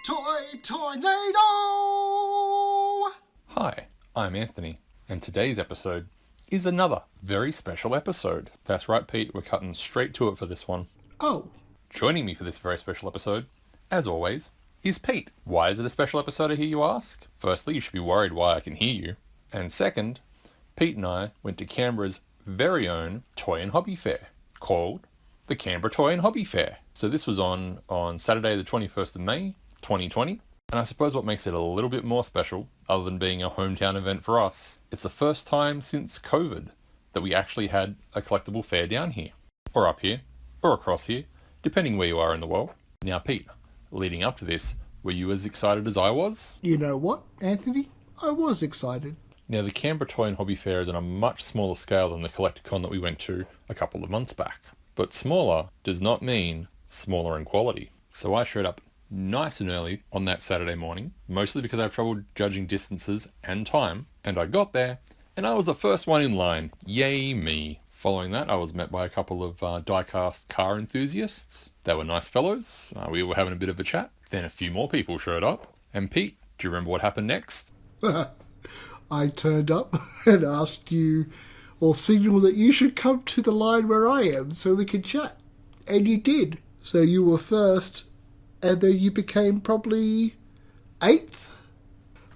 Toynado! Hi, I'm Anthony, and today's episode is another very special episode. That's right, Pete, we're cutting straight to it for this one. Oh, Joining me for this very special episode, as always, is Pete. Why is it a special episode, I hear you ask? Firstly, you should be worried why I can hear you. And second, Pete and I went to Canberra's very own toy and hobby fair, called the Canberra Toy and Hobby Fair. So this was on Saturday the 21st of May, 2020. And I suppose what makes it a little bit more special, other than being a hometown event for us, it's the first time since COVID that we actually had a collectible fair down here, or up here, or across here, depending where you are in the world. Now, Pete, leading up to this, were you as excited as I was? you know what, Anthony? I was excited. Now, the Canberra Toy and Hobby Fair is on a much smaller scale than the Collecticon that we went to a couple of months back. But smaller does not mean smaller in quality. So I showed up nice and early on that Saturday morning, mostly because I have trouble judging distances and time, and I got there, and I was the first one in line. Yay me. Following that, I was met by a couple of die-cast car enthusiasts. They were nice fellows. We were having a bit of a chat. Then a few more people showed up. And Pete, do you remember what happened next? I turned up and asked you, or signaled that you should come to the line where I am so we could chat. And you did. So you were first, and then you became probably 8th.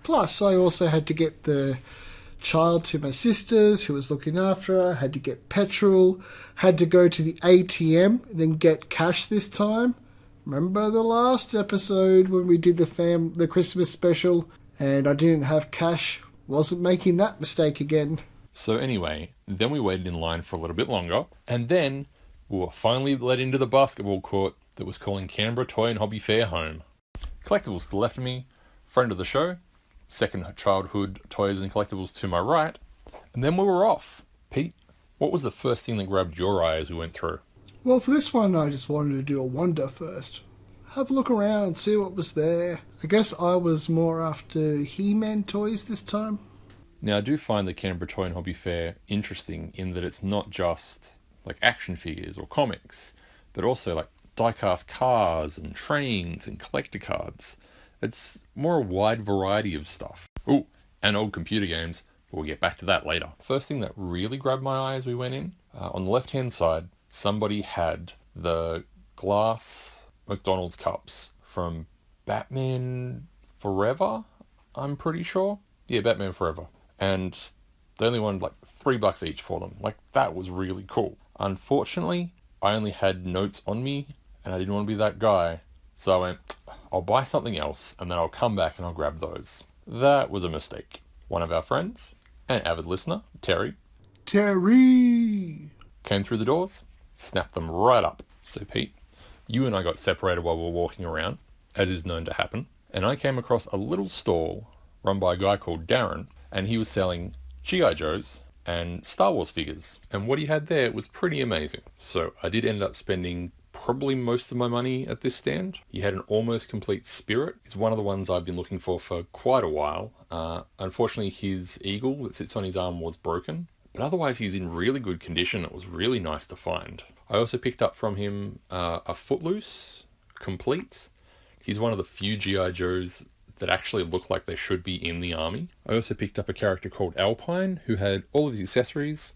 Plus, I also had to get the child to my sister's who was looking after her, had to get petrol, had to go to the ATM and then get cash this time. Remember the last episode when we did the Christmas special and I didn't have cash? Wasn't making that mistake again. So anyway, then we waited in line for a little bit longer, and then we were finally let into the basketball court that was calling Canberra Toy and Hobby Fair home. Collectibles to the left of me, friend of the show, second childhood toys and collectibles to my right, and then we were off. Pete, what was the first thing that grabbed your eye as we went through? Well, for this one, I just wanted to do a wander first. Have a look around, see what was there. I guess I was more after He-Man toys this time. Now, I do find the Canberra Toy and Hobby Fair interesting in that it's not just like action figures or comics, but also like die-cast cars and trains and collector cards. It's more a wide variety of stuff. Oh, and old computer games. We'll get back to that later. First thing that really grabbed my eye as we went in, on the left-hand side, somebody had the glass McDonald's cups from Batman Forever, I'm pretty sure. Yeah, Batman Forever. And they only wanted like $3 each for them. Like, that was really cool. Unfortunately, I only had notes on me and I didn't want to be that guy. So I went, I'll buy something else and then I'll come back and I'll grab those. That was a mistake. One of our friends, an avid listener, Terry, came through the doors, snapped them right up. So Pete, you and I got separated while we were walking around, as is known to happen, and I came across a little stall run by a guy called Darren, and he was selling G.I. Joes and Star Wars figures. And what he had there was pretty amazing. So I did end up spending probably most of my money at this stand. He had an almost complete Spirit. It's one of the ones I've been looking for quite a while. Unfortunately, his eagle that sits on his arm was broken, but otherwise he's in really good condition. It was really nice to find. I also picked up from him a Footloose complete. He's one of the few G.I. Joes that actually look like they should be in the army. I also picked up a character called Alpine who had all of his accessories,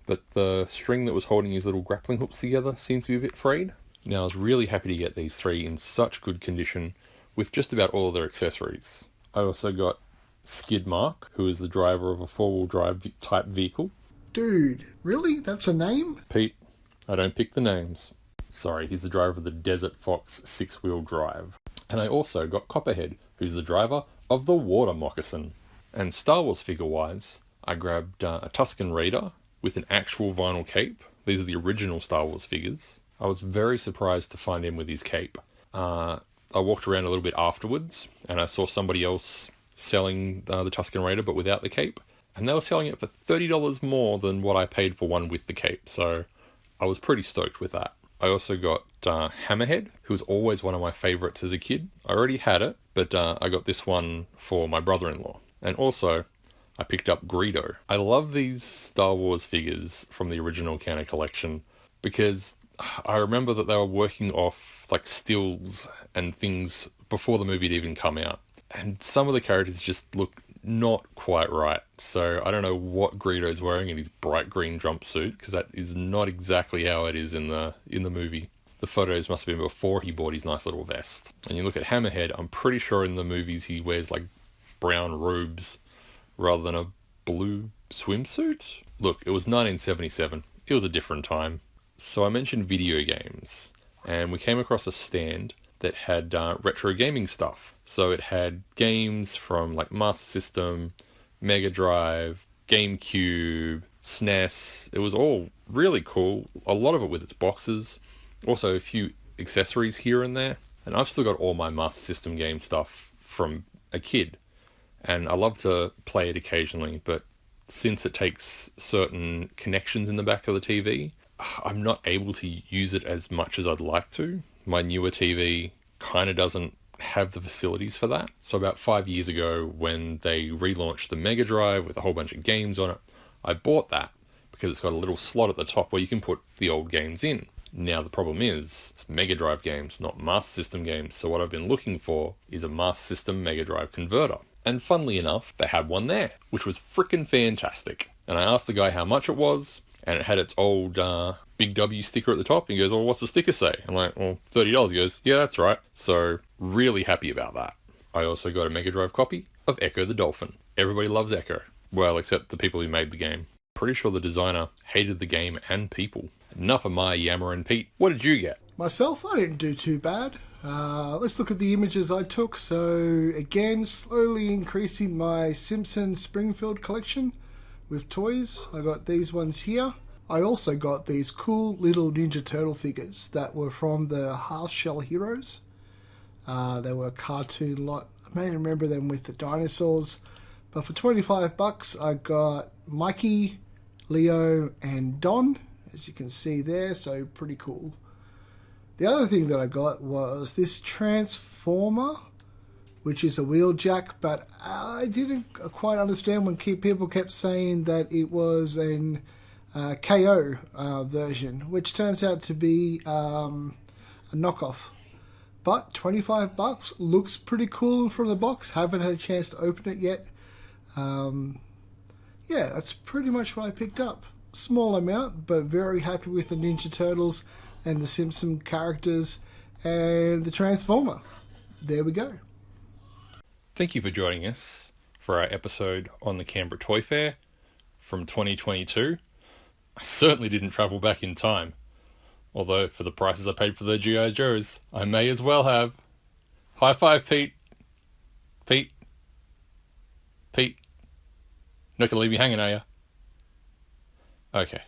but the string that was holding his little grappling hooks together seems to be a bit frayed. Now, I was really happy to get these three in such good condition with just about all of their accessories. I also got Skid Mark, who is the driver of a four-wheel drive type vehicle. Dude, really? That's a name? Pete, I don't pick the names. Sorry, he's the driver of the Desert Fox six-wheel drive. And I also got Copperhead, who's the driver of the Water Moccasin. And Star Wars figure-wise, I grabbed a Tusken Raider with an actual vinyl cape. These are the original Star Wars figures. I was very surprised to find him with his cape. I walked around a little bit afterwards, and I saw somebody else selling the Tusken Raider, but without the cape. And they were selling it for $30 more than what I paid for one with the cape, so I was pretty stoked with that. I also got Hammerhead, who was always one of my favourites as a kid. I already had it, but I got this one for my brother-in-law. And also, I picked up Greedo. I love these Star Wars figures from the original Canna collection because I remember that they were working off like stills and things before the movie had even come out. And some of the characters just look not quite right. So I don't know what Greedo's wearing in his bright green jumpsuit, because that is not exactly how it is in the movie. The photos must have been before he bought his nice little vest. And you look at Hammerhead, I'm pretty sure in the movies he wears like brown robes rather than a blue swimsuit. Look, it was 1977. It was a different time. So I mentioned video games, and we came across a stand that had retro gaming stuff. So it had games from like Master System, Mega Drive, GameCube, SNES. It was all really cool. A lot of it with its boxes. Also a few accessories here and there. And I've still got all my Master System game stuff from a kid. And I love to play it occasionally, but since it takes certain connections in the back of the TV, I'm not able to use it as much as I'd like to. My newer TV kind of doesn't have the facilities for that. So about 5 years ago, when they relaunched the Mega Drive with a whole bunch of games on it, I bought that because it's got a little slot at the top where you can put the old games in. Now the problem is, it's Mega Drive games, not Master System games, so what I've been looking for is a Master System Mega Drive converter. And funnily enough, they had one there, which was frickin' fantastic. And I asked the guy how much it was, and it had its old Big W sticker at the top. He goes, "Oh, what's the sticker say?" I'm like, "Well, $30. He goes, "Yeah, that's right." So really happy about that. I also got a Mega Drive copy of Echo the Dolphin. Everybody loves Echo. Well, except the people who made the game. Pretty sure the designer hated the game and people. Enough of my yammering, Pete. What did you get? Myself, I didn't do too bad. Let's look at the images I took. So again, slowly increasing my Simpsons Springfield collection with toys. I got these ones here. I also got these cool little Ninja Turtle figures that were from the Half Shell Heroes. They were a cartoon lot. I may remember them with the dinosaurs. But for $25, I got Mikey, Leo, and Don, as you can see there. So pretty cool. The other thing that I got was this Transformer, which is a wheeljack, but I didn't quite understand when people kept saying that it was an KO version, which turns out to be a knockoff. But $25 looks pretty cool from the box. Haven't had a chance to open it yet. Yeah, that's pretty much what I picked up. Small amount, but very happy with the Ninja Turtles and the Simpson characters and the Transformer. There we go. Thank you for joining us for our episode on the Canberra Toy Fair from 2022. I certainly didn't travel back in time. Although, for the prices I paid for the G.I. Joes, I may as well have. High five, Pete. Pete. Pete. Not gonna leave me hanging, are ya? Okay.